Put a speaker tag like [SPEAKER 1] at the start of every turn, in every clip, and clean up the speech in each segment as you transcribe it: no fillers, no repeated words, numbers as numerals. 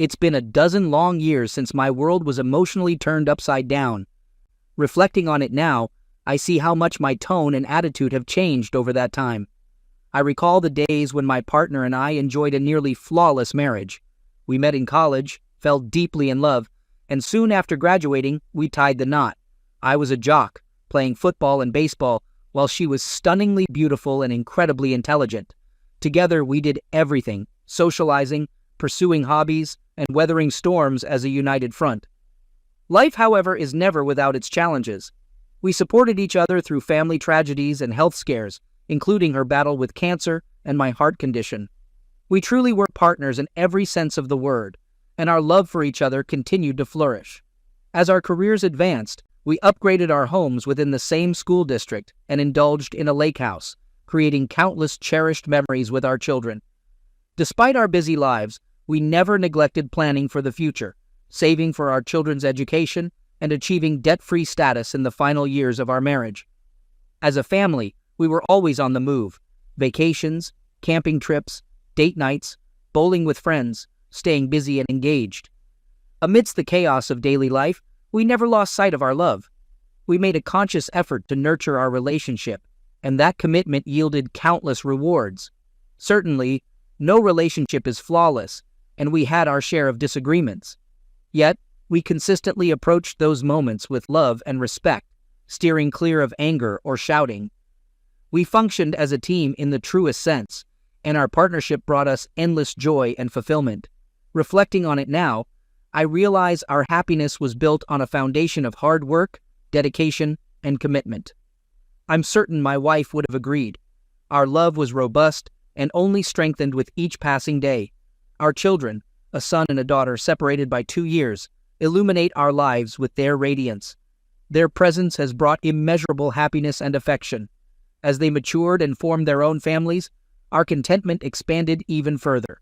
[SPEAKER 1] It's been a dozen long years since my world was emotionally turned upside down. Reflecting on it now, I see how much my tone and attitude have changed over that time. I recall the days when my partner and I enjoyed a nearly flawless marriage. We met in college, fell deeply in love, and soon after graduating, we tied the knot. I was a jock, playing football and baseball, while she was stunningly beautiful and incredibly intelligent. Together, we did everything, socializing, pursuing hobbies, and weathering storms as a united front. Life, however, is never without its challenges. We supported each other through family tragedies and health scares, including her battle with cancer and my heart condition. We truly were partners in every sense of the word, and our love for each other continued to flourish. As our careers advanced, we upgraded our homes within the same school district and indulged in a lake house, creating countless cherished memories with our children. Despite our busy lives, we never neglected planning for the future, saving for our children's education and achieving debt-free status in the final years of our marriage. As a family, we were always on the move: vacations, camping trips, date nights, bowling with friends, staying busy and engaged. Amidst the chaos of daily life, we never lost sight of our love. We made a conscious effort to nurture our relationship, and that commitment yielded countless rewards. Certainly, no relationship is flawless, and we had our share of disagreements. Yet, we consistently approached those moments with love and respect, steering clear of anger or shouting. We functioned as a team in the truest sense, and our partnership brought us endless joy and fulfillment. Reflecting on it now, I realize our happiness was built on a foundation of hard work, dedication, and commitment. I'm certain my wife would have agreed. Our love was robust and only strengthened with each passing day. Our children, a son and a daughter separated by 2 years, illuminate our lives with their radiance. Their presence has brought immeasurable happiness and affection. As they matured and formed their own families, our contentment expanded even further.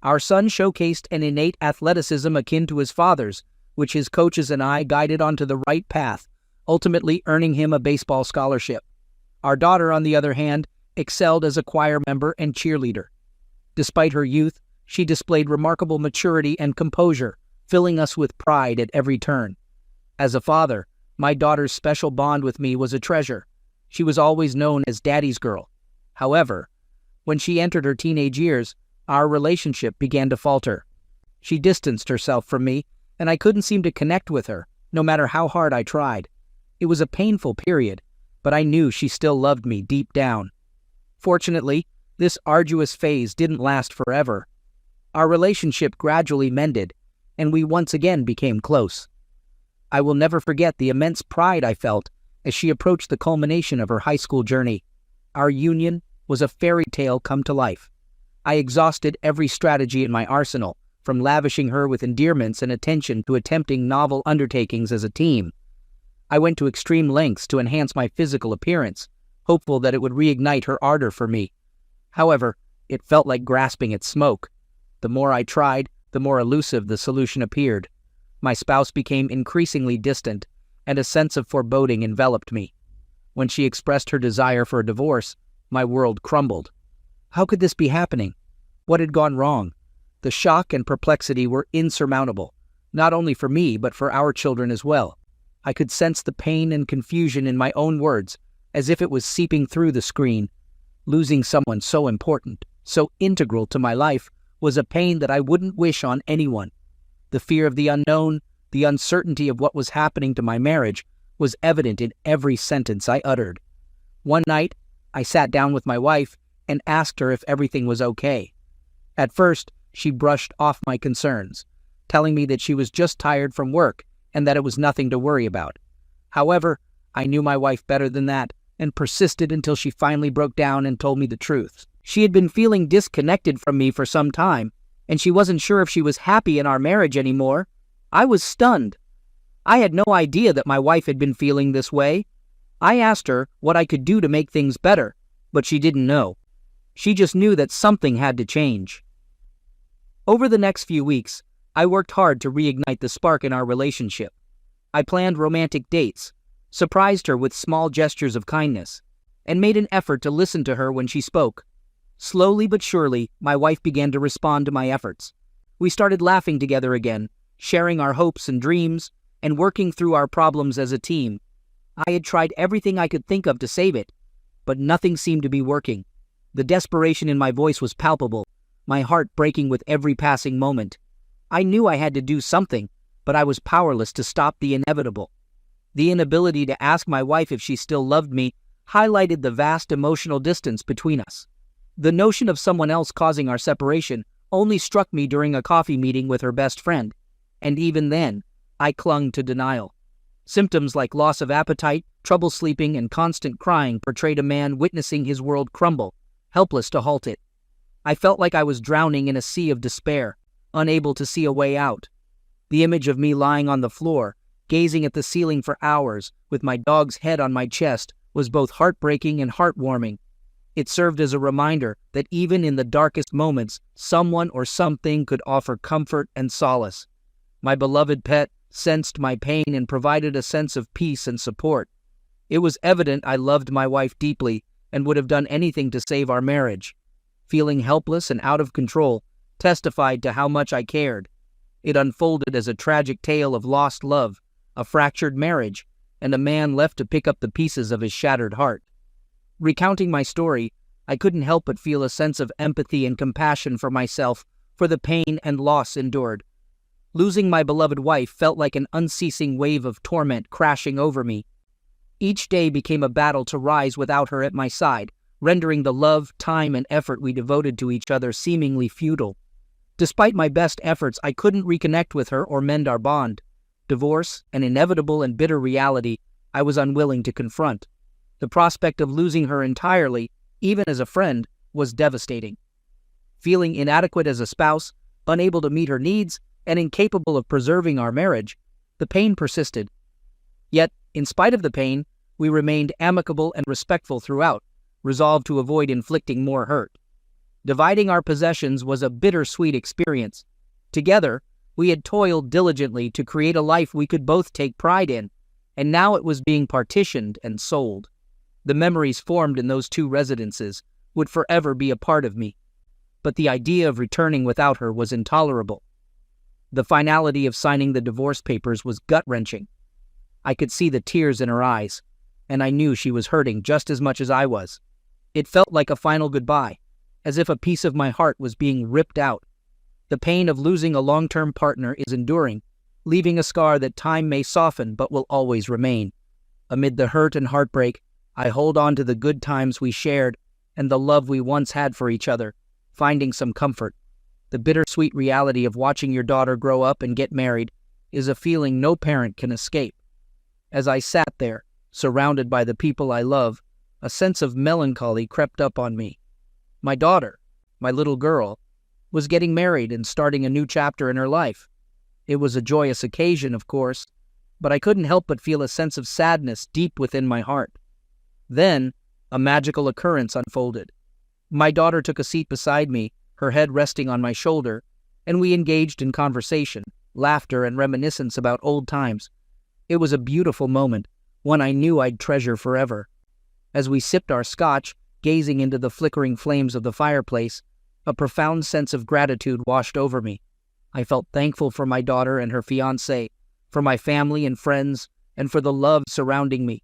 [SPEAKER 1] Our son showcased an innate athleticism akin to his father's, which his coaches and I guided onto the right path, ultimately earning him a baseball scholarship. Our daughter, on the other hand, excelled as a choir member and cheerleader. Despite her youth, she displayed remarkable maturity and composure, filling us with pride at every turn. As a father, my daughter's special bond with me was a treasure. She was always known as Daddy's girl. However, when she entered her teenage years, our relationship began to falter. She distanced herself from me, and I couldn't seem to connect with her, no matter how hard I tried. It was a painful period, but I knew she still loved me deep down. Fortunately, this arduous phase didn't last forever. Our relationship gradually mended, and we once again became close. I will never forget the immense pride I felt as she approached the culmination of her high school journey. Our union was a fairy tale come to life. I exhausted every strategy in my arsenal, from lavishing her with endearments and attention to attempting novel undertakings as a team. I went to extreme lengths to enhance my physical appearance, hopeful that it would reignite her ardor for me. However, it felt like grasping at smoke. The more I tried, the more elusive the solution appeared. My spouse became increasingly distant, and a sense of foreboding enveloped me. When she expressed her desire for a divorce, my world crumbled. How could this be happening? What had gone wrong? The shock and perplexity were insurmountable, not only for me but for our children as well. I could sense the pain and confusion in my own words, as if it was seeping through the screen. Losing someone so important, so integral to my life, was a pain that I wouldn't wish on anyone. The fear of the unknown, the uncertainty of what was happening to my marriage, was evident in every sentence I uttered. One night, I sat down with my wife and asked her if everything was okay. At first, she brushed off my concerns, telling me that she was just tired from work and that it was nothing to worry about. However, I knew my wife better than that and persisted until she finally broke down and told me the truth. She had been feeling disconnected from me for some time, and she wasn't sure if she was happy in our marriage anymore. I was stunned. I had no idea that my wife had been feeling this way. I asked her what I could do to make things better, but she didn't know. She just knew that something had to change. Over the next few weeks, I worked hard to reignite the spark in our relationship. I planned romantic dates, surprised her with small gestures of kindness, and made an effort to listen to her when she spoke. Slowly but surely, my wife began to respond to my efforts. We started laughing together again, sharing our hopes and dreams, and working through our problems as a team. I had tried everything I could think of to save it, but nothing seemed to be working. The desperation in my voice was palpable, my heart breaking with every passing moment. I knew I had to do something, but I was powerless to stop the inevitable. The inability to ask my wife if she still loved me highlighted the vast emotional distance between us. The notion of someone else causing our separation only struck me during a coffee meeting with her best friend, and even then, I clung to denial. Symptoms like loss of appetite, trouble sleeping, and constant crying portrayed a man witnessing his world crumble, helpless to halt it. I felt like I was drowning in a sea of despair, unable to see a way out. The image of me lying on the floor, gazing at the ceiling for hours, with my dog's head on my chest, was both heartbreaking and heartwarming. It served as a reminder that even in the darkest moments, someone or something could offer comfort and solace. My beloved pet sensed my pain and provided a sense of peace and support. It was evident I loved my wife deeply and would have done anything to save our marriage. Feeling helpless and out of control testified to how much I cared. It unfolded as a tragic tale of lost love, a fractured marriage, and a man left to pick up the pieces of his shattered heart. Recounting my story, I couldn't help but feel a sense of empathy and compassion for myself for the pain and loss endured. Losing my beloved wife felt like an unceasing wave of torment crashing over me. Each day became a battle to rise without her at my side, rendering the love, time, and effort we devoted to each other seemingly futile. Despite my best efforts, I couldn't reconnect with her or mend our bond. Divorce, an inevitable and bitter reality, I was unwilling to confront. The prospect of losing her entirely, even as a friend, was devastating. Feeling inadequate as a spouse, unable to meet her needs, and incapable of preserving our marriage, the pain persisted. Yet, in spite of the pain, we remained amicable and respectful throughout, resolved to avoid inflicting more hurt. Dividing our possessions was a bittersweet experience. Together, we had toiled diligently to create a life we could both take pride in, and now it was being partitioned and sold. The memories formed in those two residences would forever be a part of me, but the idea of returning without her was intolerable. The finality of signing the divorce papers was gut-wrenching. I could see the tears in her eyes, and I knew she was hurting just as much as I was. It felt like a final goodbye, as if a piece of my heart was being ripped out. The pain of losing a long-term partner is enduring, leaving a scar that time may soften but will always remain. Amid the hurt and heartbreak, I hold on to the good times we shared and the love we once had for each other, finding some comfort. The bittersweet reality of watching your daughter grow up and get married is a feeling no parent can escape. As I sat there, surrounded by the people I love, a sense of melancholy crept up on me. My daughter, my little girl, was getting married and starting a new chapter in her life. It was a joyous occasion, of course, but I couldn't help but feel a sense of sadness deep within my heart. Then, a magical occurrence unfolded. My daughter took a seat beside me, her head resting on my shoulder, and we engaged in conversation, laughter, and reminiscence about old times. It was a beautiful moment, one I knew I'd treasure forever. As we sipped our scotch, gazing into the flickering flames of the fireplace, a profound sense of gratitude washed over me. I felt thankful for my daughter and her fiancé, for my family and friends, and for the love surrounding me.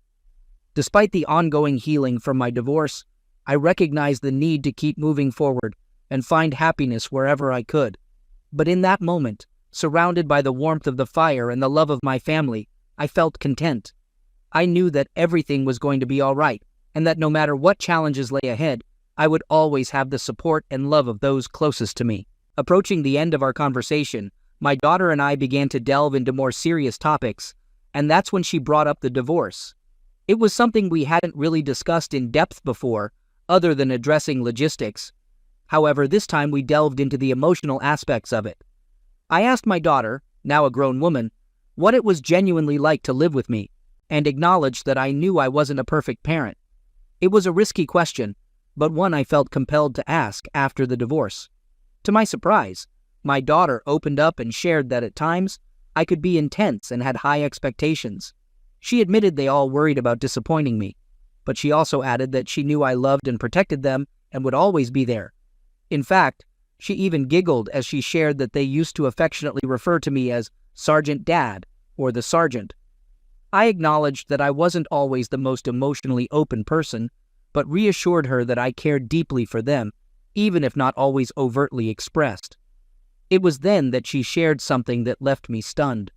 [SPEAKER 1] Despite the ongoing healing from my divorce, I recognized the need to keep moving forward and find happiness wherever I could. But in that moment, surrounded by the warmth of the fire and the love of my family, I felt content. I knew that everything was going to be all right, and that no matter what challenges lay ahead, I would always have the support and love of those closest to me. Approaching the end of our conversation, my daughter and I began to delve into more serious topics, and that's when she brought up the divorce. It was something we hadn't really discussed in depth before, other than addressing logistics. However, this time we delved into the emotional aspects of it. I asked my daughter, now a grown woman, what it was genuinely like to live with me, and acknowledged that I knew I wasn't a perfect parent. It was a risky question, but one I felt compelled to ask after the divorce. To my surprise, my daughter opened up and shared that at times, I could be intense and had high expectations. She admitted they all worried about disappointing me, but she also added that she knew I loved and protected them and would always be there. In fact, She even giggled as she shared that they used to affectionately refer to me as Sergeant Dad or the Sergeant. I acknowledged that I wasn't always the most emotionally open person, but reassured her that I cared deeply for them, even if not always overtly expressed. It was then that she shared something that left me stunned.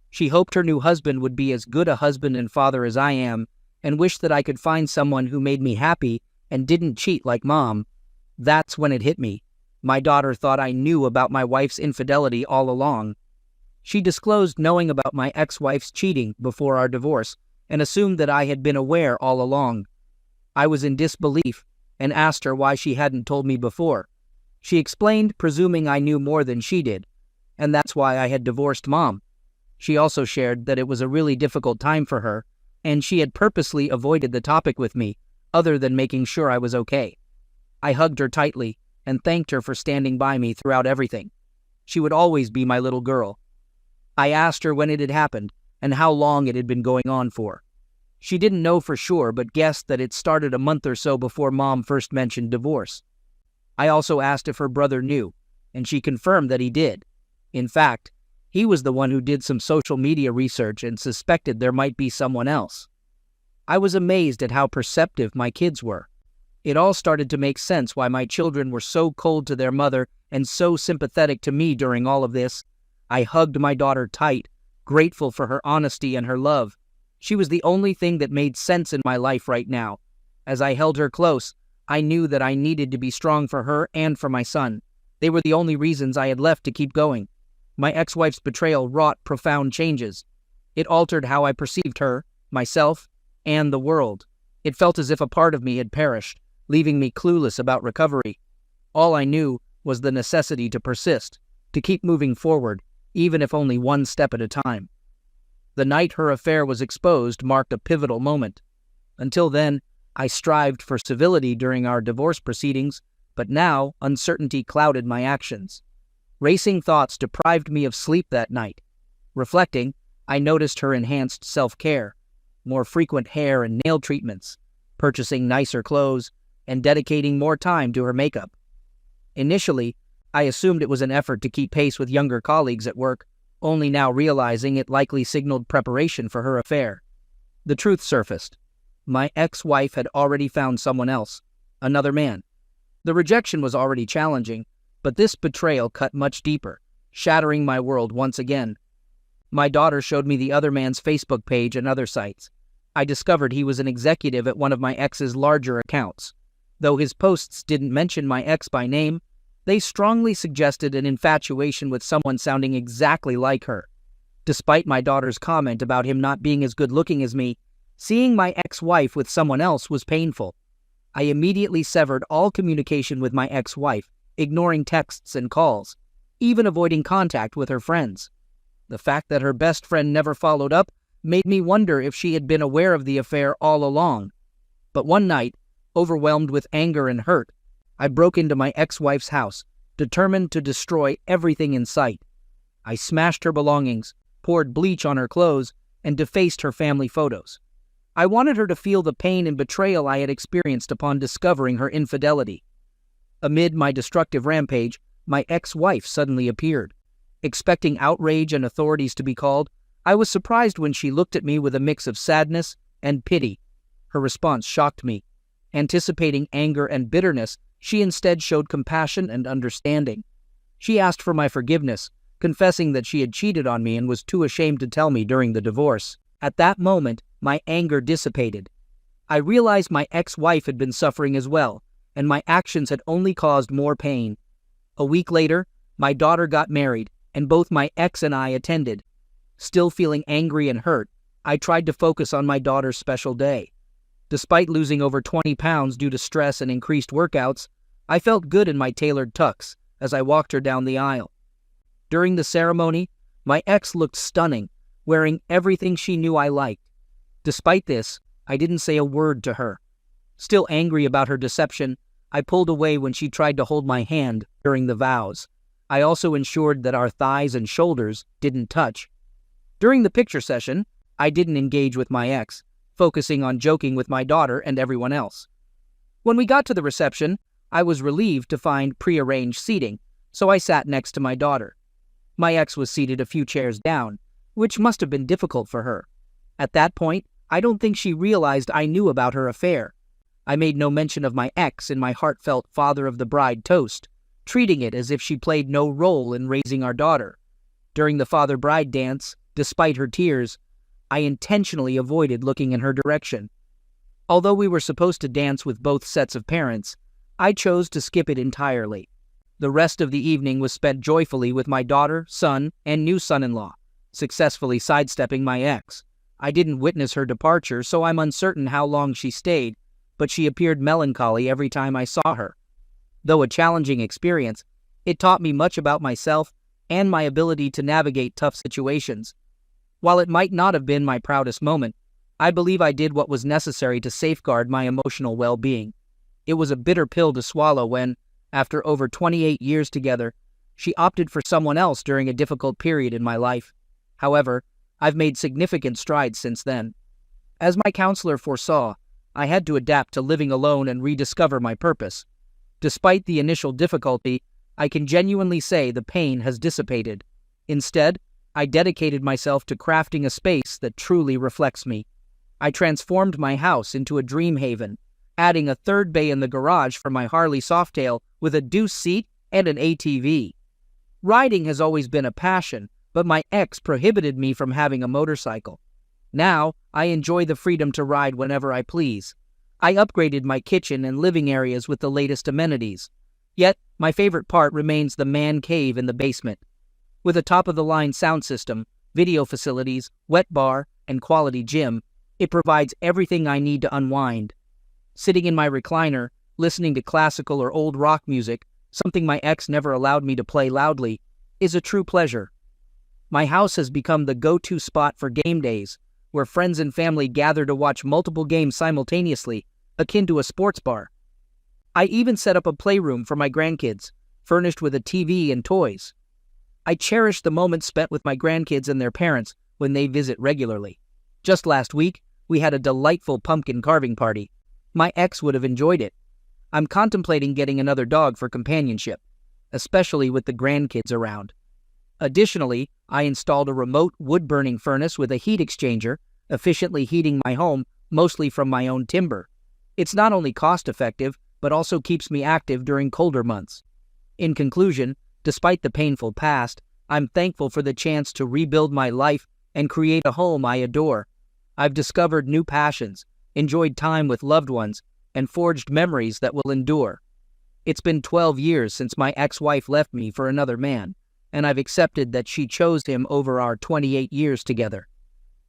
[SPEAKER 1] She hoped her new husband would be as good a husband and father as I am, and wished that I could find someone who made me happy and didn't cheat like Mom. That's when it hit me. My daughter thought I knew about my wife's infidelity all along. She disclosed knowing about my ex-wife's cheating before our divorce and assumed that I had been aware all along. I was in disbelief and asked her why she hadn't told me before. She explained, presuming I knew more than she did, and that's why I had divorced Mom. She also shared that it was a really difficult time for her, and she had purposely avoided the topic with me, other than making sure I was okay. I hugged her tightly and thanked her for standing by me throughout everything. She would always be my little girl. I asked her when it had happened and how long it had been going on for. She didn't know for sure, but guessed that it started a month or so before Mom first mentioned divorce. I also asked if her brother knew, and she confirmed that he did. In fact, he was the one who did some social media research and suspected there might be someone else. I was amazed at how perceptive my kids were. It all started to make sense why my children were so cold to their mother and so sympathetic to me during all of this. I hugged my daughter tight, grateful for her honesty and her love. She was the only thing that made sense in my life right now. As I held her close, I knew that I needed to be strong for her and for my son. They were the only reasons I had left to keep going. My ex-wife's betrayal wrought profound changes. It altered how I perceived her, myself, and the world. It felt as if a part of me had perished, leaving me clueless about recovery. All I knew was the necessity to persist, to keep moving forward, even if only one step at a time. The night her affair was exposed marked a pivotal moment. Until then, I strived for civility during our divorce proceedings, but now uncertainty clouded my actions. Racing thoughts deprived me of sleep that night. Reflecting, I noticed her enhanced self-care, more frequent hair and nail treatments, purchasing nicer clothes, and dedicating more time to her makeup. Initially, I assumed it was an effort to keep pace with younger colleagues at work, only now realizing it likely signaled preparation for her affair. The truth surfaced. My ex-wife had already found someone else, another man. The rejection was already challenging, but this betrayal cut much deeper, shattering my world once again. My daughter showed me the other man's Facebook page and other sites. I discovered he was an executive at one of my ex's larger accounts. Though his posts didn't mention my ex by name, they strongly suggested an infatuation with someone sounding exactly like her. Despite my daughter's comment about him not being as good-looking as me, seeing my ex-wife with someone else was painful. I immediately severed all communication with my ex-wife, ignoring texts and calls, even avoiding contact with her friends. The fact that her best friend never followed up made me wonder if she had been aware of the affair all along. But one night, overwhelmed with anger and hurt, I broke into my ex-wife's house, determined to destroy everything in sight. I smashed her belongings, poured bleach on her clothes, and defaced her family photos. I wanted her to feel the pain and betrayal I had experienced upon discovering her infidelity. Amid my destructive rampage, my ex-wife suddenly appeared. Expecting outrage and authorities to be called, I was surprised when she looked at me with a mix of sadness and pity. Her response shocked me. Anticipating anger and bitterness, she instead showed compassion and understanding. She asked for my forgiveness, confessing that she had cheated on me and was too ashamed to tell me during the divorce. At that moment, my anger dissipated. I realized my ex-wife had been suffering as well, and my actions had only caused more pain. A week later, my daughter got married, and both my ex and I attended. Still feeling angry and hurt, I tried to focus on my daughter's special day. Despite losing over 20 pounds due to stress and increased workouts, I felt good in my tailored tux as I walked her down the aisle. During the ceremony, my ex looked stunning, wearing everything she knew I liked. Despite this, I didn't say a word to her. Still angry about her deception, I pulled away when she tried to hold my hand during the vows. I also ensured that our thighs and shoulders didn't touch. During the picture session, I didn't engage with my ex, focusing on joking with my daughter and everyone else. When we got to the reception, I was relieved to find prearranged seating, so I sat next to my daughter. My ex was seated a few chairs down, which must have been difficult for her. At that point, I don't think she realized I knew about her affair. I made no mention of my ex in my heartfelt father of the bride toast, treating it as if she played no role in raising our daughter. During the father-bride dance, despite her tears, I intentionally avoided looking in her direction. Although we were supposed to dance with both sets of parents, I chose to skip it entirely. The rest of the evening was spent joyfully with my daughter, son, and new son-in-law, successfully sidestepping my ex. I didn't witness her departure, so I'm uncertain how long she stayed, but she appeared melancholy every time I saw her. Though a challenging experience, it taught me much about myself and my ability to navigate tough situations. While it might not have been my proudest moment, I believe I did what was necessary to safeguard my emotional well-being. It was a bitter pill to swallow when, after over 28 years together, she opted for someone else during a difficult period in my life. However, I've made significant strides since then. As my counselor foresaw, I had to adapt to living alone and rediscover my purpose. Despite the initial difficulty, I can genuinely say the pain has dissipated. Instead, I dedicated myself to crafting a space that truly reflects me. I transformed my house into a dream haven, adding a third bay in the garage for my Harley Softail with a deuce seat and an ATV. Riding has always been a passion, but my ex prohibited me from having a motorcycle. Now, I enjoy the freedom to ride whenever I please. I upgraded my kitchen and living areas with the latest amenities. Yet, my favorite part remains the man cave in the basement. With a top-of-the-line sound system, video facilities, wet bar, and quality gym, it provides everything I need to unwind. Sitting in my recliner, listening to classical or old rock music, something my ex never allowed me to play loudly, is a true pleasure. My house has become the go-to spot for game days, where friends and family gather to watch multiple games simultaneously, akin to a sports bar. I even set up a playroom for my grandkids, furnished with a TV and toys. I cherish the moments spent with my grandkids and their parents when they visit regularly. Just last week, we had a delightful pumpkin carving party. My ex would have enjoyed it. I'm contemplating getting another dog for companionship, especially with the grandkids around. Additionally, I installed a remote wood-burning furnace with a heat exchanger, efficiently heating my home mostly from my own timber. It's not only cost-effective, but also keeps me active during colder months. In conclusion, despite the painful past, I'm thankful for the chance to rebuild my life and create a home I adore. I've discovered new passions, enjoyed time with loved ones, and forged memories that will endure. It's been 12 years since my ex-wife left me for another man, and I've accepted that she chose him over our 28 years together.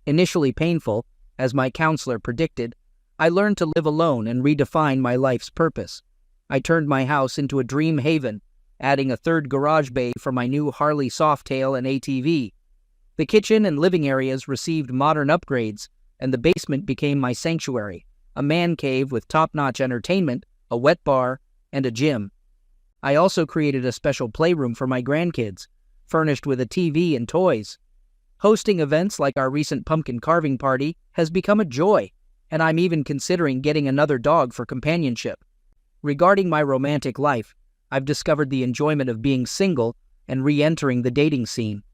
[SPEAKER 1] Initially painful, as my counselor predicted, I learned to live alone and redefine my life's purpose. I turned my house into a dream haven, adding a third garage bay for my new Harley Softail and ATV. The kitchen and living areas received modern upgrades, and the basement became my sanctuary, a man cave with top-notch entertainment, a wet bar, and a gym. I also created a special playroom for my grandkids, furnished with a TV and toys. Hosting events like our recent pumpkin carving party has become a joy, and I'm even considering getting another dog for companionship. Regarding my romantic life, I've discovered the enjoyment of being single and re-entering the dating scene.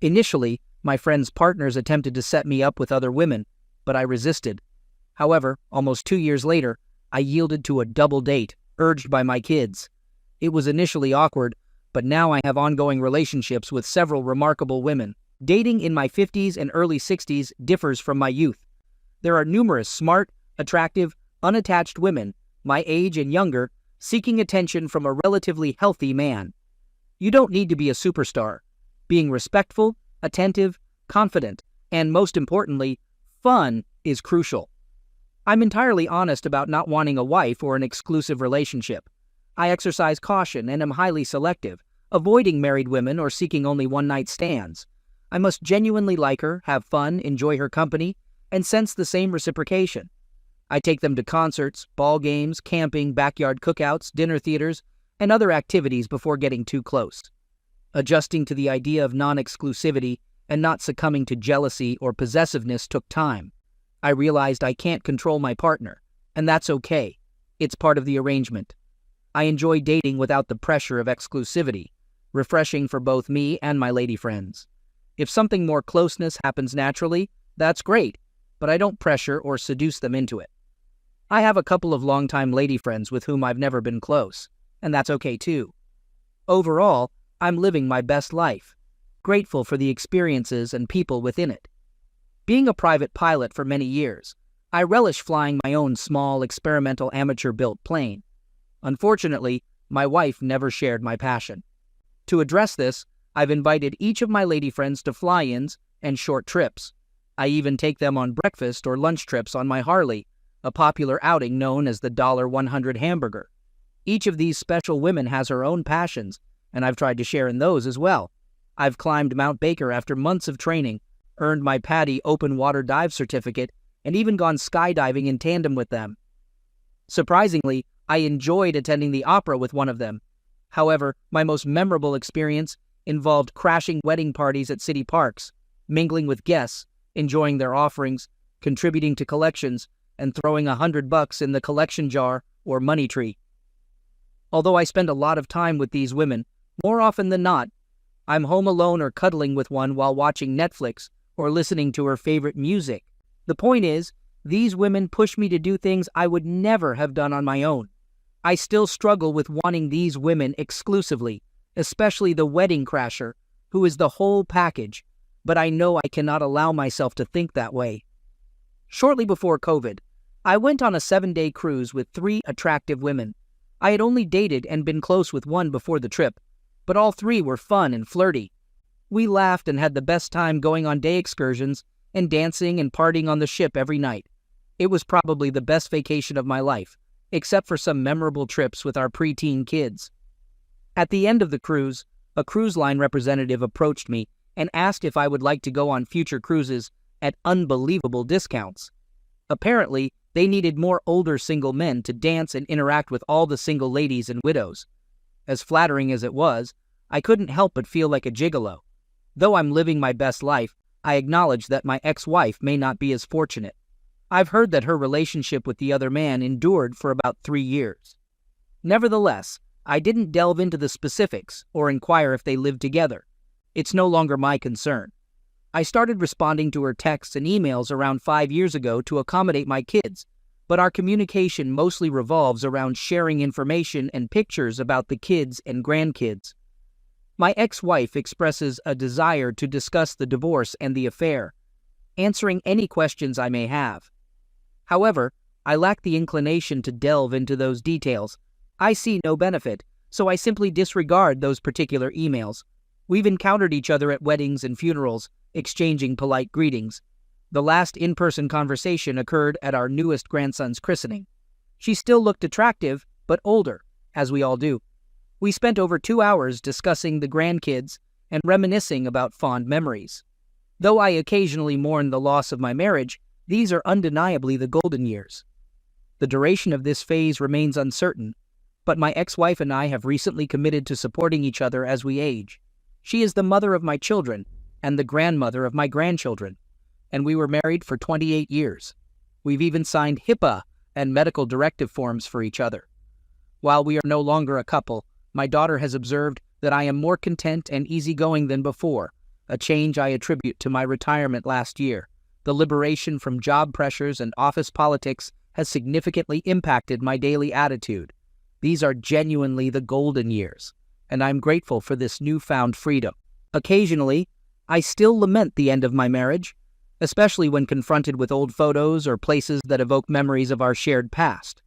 [SPEAKER 1] Initially, my friends' partners attempted to set me up with other women, but I resisted. However, almost 2 years later, I yielded to a double date, urged by my kids. It was initially awkward, but now I have ongoing relationships with several remarkable women. Dating in my 50s and early 60s differs from my youth. There are numerous smart, attractive, unattached women, my age and younger, seeking attention from a relatively healthy man. You don't need to be a superstar. Being respectful, attentive, confident, and most importantly, fun is crucial. I'm entirely honest about not wanting a wife or an exclusive relationship. I exercise caution and am highly selective, avoiding married women or seeking only one-night stands. I must genuinely like her, have fun, enjoy her company, and sense the same reciprocation. I take them to concerts, ball games, camping, backyard cookouts, dinner theaters, and other activities before getting too close. Adjusting to the idea of non-exclusivity and not succumbing to jealousy or possessiveness took time. I realized I can't control my partner, and that's okay. It's part of the arrangement. I enjoy dating without the pressure of exclusivity. refreshing for both me and my lady friends. If something more closeness happens naturally, that's great, but I don't pressure or seduce them into it. I have a couple of longtime lady friends with whom I've never been close, and that's okay too. Overall, I'm living my best life, grateful for the experiences and people within it. Being a private pilot for many years, I relish flying my own small, experimental amateur-built plane. Unfortunately, my wife never shared my passion. To address this, I've invited each of my lady friends to fly-ins and short trips. I even take them on breakfast or lunch trips on my Harley, a popular outing known as the $100 hamburger. Each of these special women has her own passions, and I've tried to share in those as well. I've climbed Mount Baker after months of training, earned my PADI open water dive certificate, and even gone skydiving in tandem with them. Surprisingly, I enjoyed attending the opera with one of them. However, my most memorable experience involved crashing wedding parties at city parks, mingling with guests, enjoying their offerings, contributing to collections, and throwing $100 in the collection jar or money tree. Although I spend a lot of time with these women, more often than not, I'm home alone or cuddling with one while watching Netflix or listening to her favorite music. The point is, these women push me to do things I would never have done on my own. I still struggle with wanting these women exclusively, especially the wedding crasher, who is the whole package, but I know I cannot allow myself to think that way. Shortly before COVID, I went on a 7-day cruise with 3 attractive women. I had only dated and been close with one before the trip, but all 3 were fun and flirty. We laughed and had the best time going on day excursions and dancing and partying on the ship every night. It was probably the best vacation of my life, except for some memorable trips with our preteen kids. At the end of the cruise, a cruise line representative approached me and asked if I would like to go on future cruises at unbelievable discounts. Apparently, they needed more older single men to dance and interact with all the single ladies and widows. As flattering as it was, I couldn't help but feel like a gigolo. Though I'm living my best life, I acknowledge that my ex-wife may not be as fortunate. I've heard that her relationship with the other man endured for about 3 years. Nevertheless, I didn't delve into the specifics or inquire if they lived together. It's no longer my concern. I started responding to her texts and emails around 5 years ago to accommodate my kids, but our communication mostly revolves around sharing information and pictures about the kids and grandkids. My ex-wife expresses a desire to discuss the divorce and the affair, answering any questions I may have. However, I lack the inclination to delve into those details. I see no benefit, so I simply disregard those particular emails. We've encountered each other at weddings and funerals, exchanging polite greetings. The last in-person conversation occurred at our newest grandson's christening. She still looked attractive, but older, as we all do. We spent over 2 hours discussing the grandkids and reminiscing about fond memories. Though I occasionally mourn the loss of my marriage, these are undeniably the golden years. The duration of this phase remains uncertain, but my ex-wife and I have recently committed to supporting each other as we age. She is the mother of my children and the grandmother of my grandchildren, and we were married for 28 years. We've even signed HIPAA and medical directive forms for each other. While we are no longer a couple, my daughter has observed that I am more content and easygoing than before, a change I attribute to my retirement last year. The liberation from job pressures and office politics has significantly impacted my daily attitude. These are genuinely the golden years, and I'm grateful for this newfound freedom. Occasionally, I still lament the end of my marriage, especially when confronted with old photos or places that evoke memories of our shared past.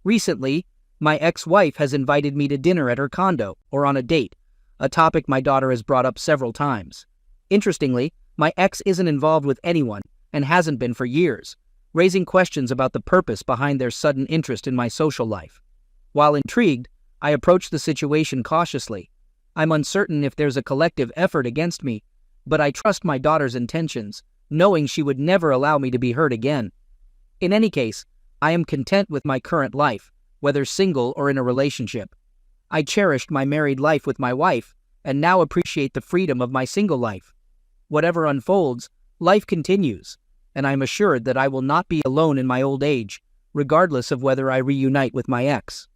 [SPEAKER 1] Recently, my ex-wife has invited me to dinner at her condo or on a date, a topic my daughter has brought up several times. Interestingly, my ex isn't involved with anyone and hasn't been for years, raising questions about the purpose behind their sudden interest in my social life. While intrigued, I approach the situation cautiously. I'm uncertain if there's a collective effort against me, but I trust my daughter's intentions, knowing she would never allow me to be hurt again. In any case, I am content with my current life, whether single or in a relationship. I cherished my married life with my wife, and now appreciate the freedom of my single life. Whatever unfolds, life continues, and I'm assured that I will not be alone in my old age, regardless of whether I reunite with my ex.